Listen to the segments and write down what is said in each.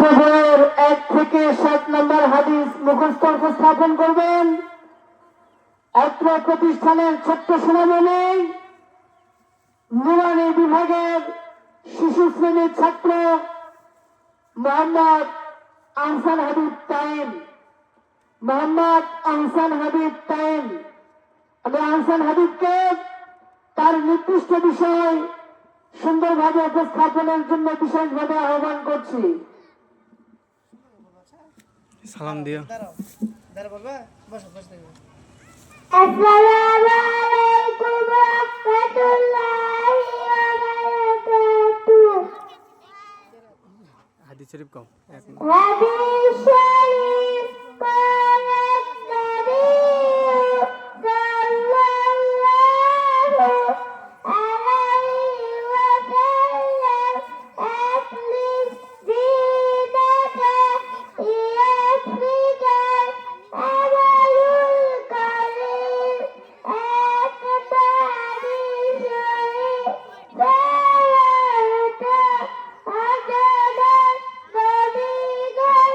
বইয়ের 1 থেকে 7 নম্বর হাদিস মুখস্থ উপস্থাপন করবেন অত্র প্রতিষ্ঠানের ছোট্ট সোনামণি নুরানি বিভাগের শিশু শ্রেণীর ছাত্র মোহাম্মদ আহসান হাবিব তাইম। মোহাম্মদ আহসান হাবিব তাইম, আমি আহসান হাবিবকে তার নির্দিষ্ট বিষয় সুন্দরভাবে উপস্থাপনের জন্য বিশেষভাবে আহ্বান করছি। সালাম দিও। আসসালামু আলাইকুম ওয়া রাহমাতুল্লাহি ওয়া বারাকাতুহু। হাদিস শরীফ কও। হাদিস শরীফ قالت نبي صلى الله عليه وسلم أخلص دينك يكفيك العمل القليل. أتبع حديث شريف ثلاثة عدد النبي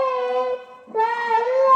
كريم صلى الله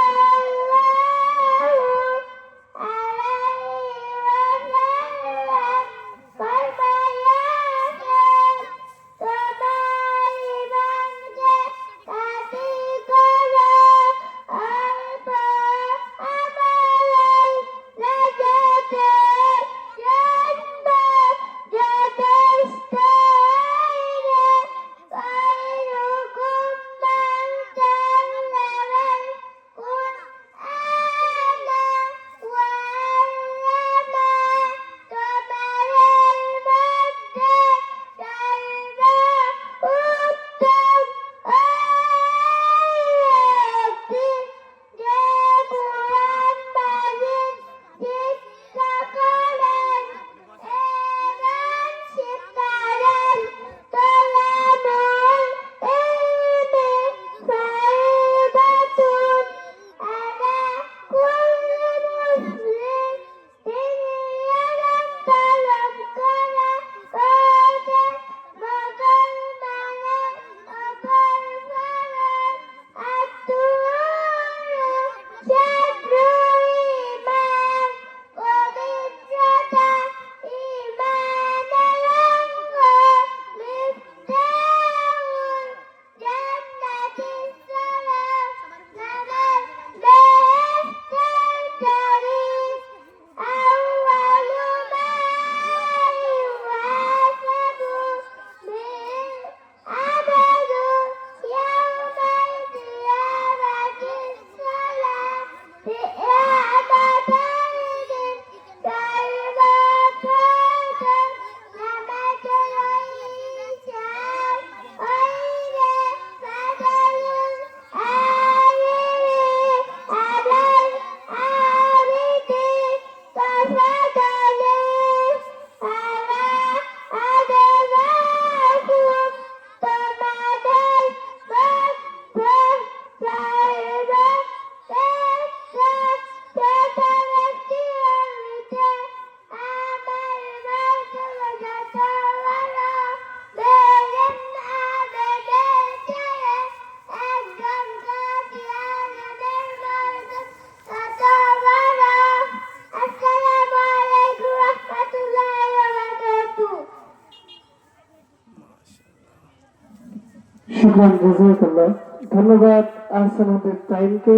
শুকরান, জাযাকাল্লাহ। ধন্যবাদ আহসান হাবিব তাইমকে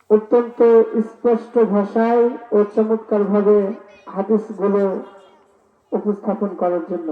অত্যন্ত স্পষ্ট ভাষায় ও চমৎকার ভাবে হাদিসগুলো উপস্থাপন করার জন্য।